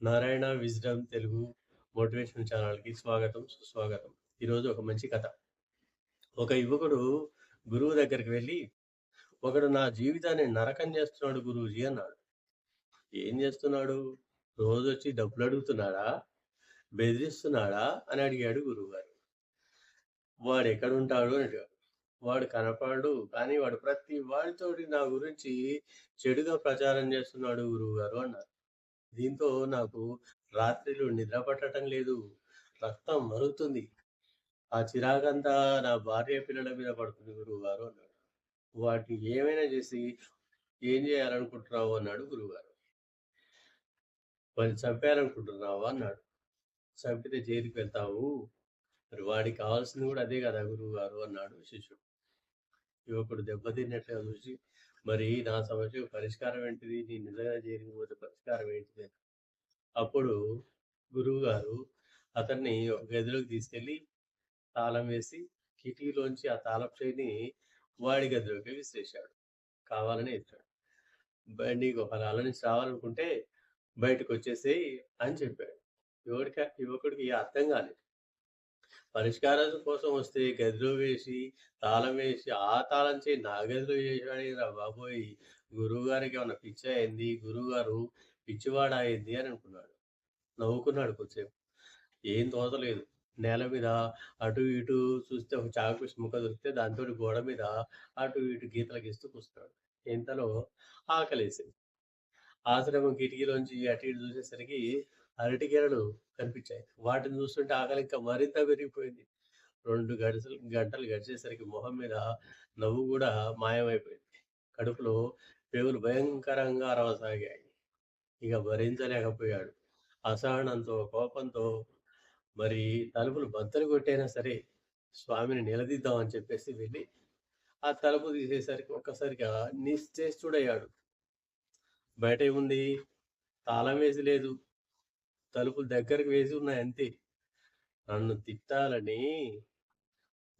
Narayana wisdom Telugu motivation ఛానల్‌కి స్వాగతం, సుస్వాగతం. ఈరోజు ఒక మంచి కథ. ఒక యువకుడు గురువు దగ్గరికి వెళ్లి, "ఒకడు నా జీవితాన్ని నరకం చేస్తున్నాడు గురూజీ" అన్నాడు. "ఏం చేస్తున్నాడు? రోజొచ్చి డబ్బులడుగుతున్నాడా? బెదిరిస్తున్నాడా?" అని అడిగాడు గురువుగారు. "వాడెక్కడుంటాడు" అని అడిగాడు. "వాడు కనపడడు. కానీ వాడు ప్రతి వాడితోటి నా గురించి చెడుగా ప్రచారం చేస్తున్నాడు గురువుగారు" అన్నారు. దీంతో నాకు రాత్రిళ్ళు నిద్ర పట్టటం లేదు. రక్తం మరుగుతుంది. ఆ చిరాకంతా నా భార్య పిల్లల మీద పడుతుంది గురువుగారు అన్నాడు. వాటిని ఏమైనా చేసి ఏం చేయాలనుకుంటున్నావు అన్నాడు గురువుగారు. వాడిని చంపేయాలనుకుంటున్నావా అన్నాడు. చంపితే జైలుకి వెళ్తావు. మరి వాడికి కావాల్సింది కూడా అదే కదా గురువుగారు అన్నాడు శిష్యుడు. యువకుడు దెబ్బతిన్నట్లుగా చూసి, మరి నా సమస్యకు పరిష్కారం ఏంటిది? నేను నిజంగా జైలుకి పోతే పరిష్కారం ఏంటిది? అప్పుడు గురువుగారు అతన్ని ఒక గదిలోకి తీసుకెళ్ళి తాళం వేసి కిటికీలోంచి ఆ తాళపు చెవిని వాడి గదిలోకి విసిరేశాడు. కావాలనే ఇచ్చాడు. నీకు ఒకవేళ అల నుంచి రావాలనుకుంటే బయటకొచ్చేసేయి అని చెప్పాడు. యువకుడికి అర్థం కాలేదు. పరిష్కారం కోసం వస్తే గదిలో వేసి, తాళం వేసి, ఆ తాళం చెవి నా గదిలో వేసాడేందిరా బాబోయ్! గురువుగారికి ఏమన్నా పిచ్చా ఏంది? గురువుగారు పిచ్చివాడా ఏంది అని అనుకున్నాడు. నవ్వుకున్నాడు కొద్దిసేపు. ఏం తోచలేదు. నేల మీద అటు ఇటు చూస్తే ఒక చాక్‌పీస్ ముక్క దొరికితే దాంతోటి గోడ మీద అటు ఇటు గీతలు గీస్తూ కూర్చున్నాడు. ఇంతలో ఆకలేసింది. ఆశ్రమం కిటికీలోంచి అటు ఇటు చూసేసరికి అరటి గెలలు కనిపించాయి. వాటిని చూస్తుంటే ఆకలి ఇంకా మరింత పెరిగిపోయింది. 2 గంటలు గడిచేసరికి మొహం మీద నవ్వు గూడా మాయమైపోయింది. కడుపులో పేగులు భయంకరంగా అరవసాగాయి. ఇక భరించలేకపోయాడు. అసహనంతో, కోపంతో మరి తలుపులు బద్దలు కొట్టైనా సరే స్వామిని నిలదీద్దామని చెప్పేసి వెళ్ళి, ఆ తలుపు తీసేసరికి ఒక్కసారిగా నిశ్చేష్టుడయ్యాడు. బయట ఏముంది? తాళం వేసి లేదు. తలుపులు దగ్గరకు వేసి ఉన్నాయి అంతే. నన్ను తిట్టాలని,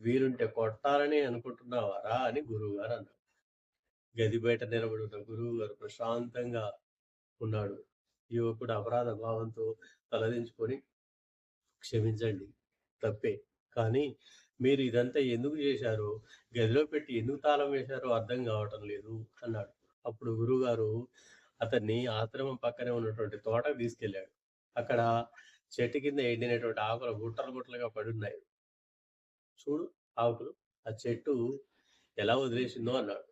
వీలుంటే కొట్టాలని అనుకుంటున్నావారా? అని గురువుగారు అన్నారు. గది బయట నిలబడి ఉన్న గురువుగారు ప్రశాంతంగా ఉన్నాడు. యువకుడు అపరాధ భావంతో తలదించుకొని, క్షమించండి. తప్పే. కానీ మీరు ఇదంతా ఎందుకు జేశారో, గదిలో పెట్టి ఎందుకు తాళం వేశారో అర్థం గావటం లేదు అన్నాడు. అప్పుడు గురువుగారు అతన్ని ఆశ్రమం పక్కనే ఉన్నటువంటి తోటకు తీసుకెళ్ళాడు. అక్కడ చెట్టు కింద ఎండినటువంటి ఆకులు గుట్టలు గుట్టలుగా పడున్నాయి. చూడు ఆకులు. ఆ చెట్టు ఎలా వదిలేసిందో అన్నాడు.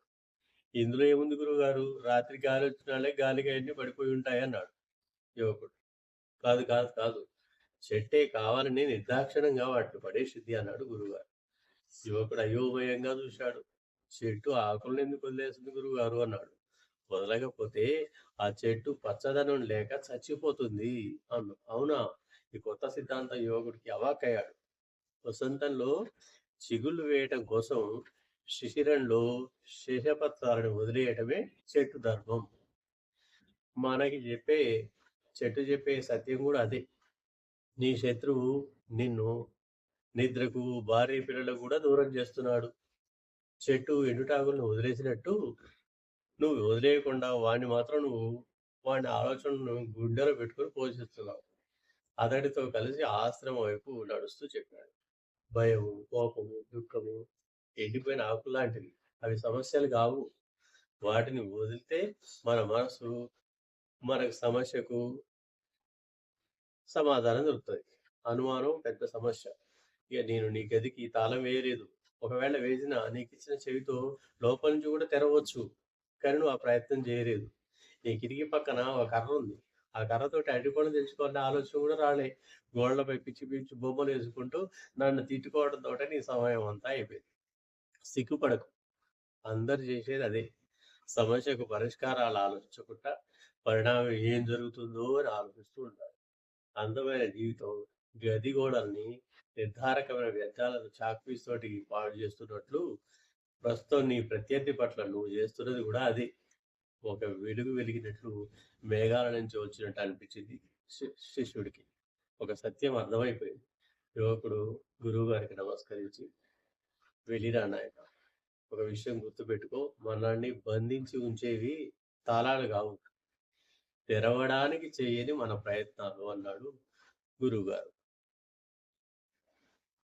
ఇందులో ఏముంది గురువుగారు? రాత్రి గాలొచ్చినాలే గాలికి అయన్నీ పడిపోయి ఉంటాయన్నాడు యువకుడు. కాదు, కాదు, కాదు. చెట్టే కావాలని నిర్దాక్షిణ్యంగా వాటిని పడేసిద్ది అన్నాడు గురువుగారు. యువకుడు అయోమయంగా చూశాడు. చెట్టు ఆకులనెందుకు వదిలేస్తుంది గురువుగారు అన్నాడు. వదలకపోతే ఆ చెట్టు పచ్చదనం లేక చచ్చిపోతుంది అవునా? ఈ కొత్త సిద్ధాంతం యువకుడికి అవాక్కయ్యాడు. వసంతంలో చిగుళ్ళు వేయటం కోసం శిశిరంలో శేషపత్రాలను వదిలేయటమే చెట్టు ధర్మం. మనకి చెట్టు చెప్పే సత్యం కూడా అదే. నీ శత్రువు నిన్ను నిద్రకు, భార్య పిల్లలకు కూడా దూరం చేస్తున్నాడు. చెట్టు ఎండుటాకులను వదిలేసినట్టు నువ్వు వదిలేయకుండా వాని ఆలోచనలను గుండెలో పెట్టుకొని పోషిస్తున్నావు. అతడితో కలిసి ఆశ్రమం వైపు నడుస్తూ చెప్పాడు. భయము, కోపము, దుఃఖము ఎండిపోయిన ఆకుల్లాంటివి. అవి సమస్యలు కావు. వాటిని వదిలితే మన మనసు మనకు సమస్యకు సమాధానం దొరుకుతది. అనుమానం పెద్ద సమస్య. ఇక నేను నీ గదికి తాళం వేయలేదు. ఒకవేళ వేసినా నీకిచ్చిన చెవితో లోపల నుంచి కూడా తెరవచ్చు. కానీ నువ్వు ఆ ప్రయత్నం చేయలేదు. నీ కిటికీ పక్కన ఒక కర్ర ఉంది. ఆ కర్రతోటి అరటిపండు తెంచుకోవాలనే ఆలోచన కూడా రాలే. గోడలపై పిచ్చి పిచ్చి బొమ్మలేసుకుంటూ నన్ను తిట్టుకోవడంతోటే నీ సమయం అంతా అయిపోయింది. సిగ్గుపడకు. అందరూ చేసేది అదే. సమస్యకు పరిష్కారాలు ఆలోచించకుండా పరిణామం ఏం జరుగుతుందో అని ఆలోచిస్తూ ఉంటారు. అందమైన జీవితం గది గోడల్ని నిర్ధారకమైన వ్యర్థాలను చాక్‌పీస్ తోటి పాడు చేస్తున్నట్లు, ప్రస్తుతం నీ ప్రత్యర్థి పట్ల నువ్వు చేస్తున్నది కూడా అదే. ఒక వెలుగు వెలిగినట్లు మేఘాల నుంచి వచ్చినట్టు అనిపించింది శిష్యుడికి. ఒక సత్యం అర్థమైపోయింది. యువకుడు గురువుగారికి నమస్కరించి, "వెళ్ళిరా నాయనా. ఒక విషయం గుర్తుపెట్టుకో, మనల్ని బంధించి ఉంచేవి తాళాలు గావు. తెరవడానికి చేయని మన ప్రయత్నాలు అన్నాడు గురువుగారు.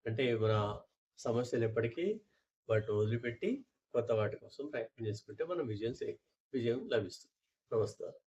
అంటే మన సమస్యలు ఎప్పటికీ వాటిని వదిలిపెట్టి కొత్త వాటి కోసం ప్రయత్నం చేసుకుంటే మనం విజయం లభిస్తుంది. నమస్కారం.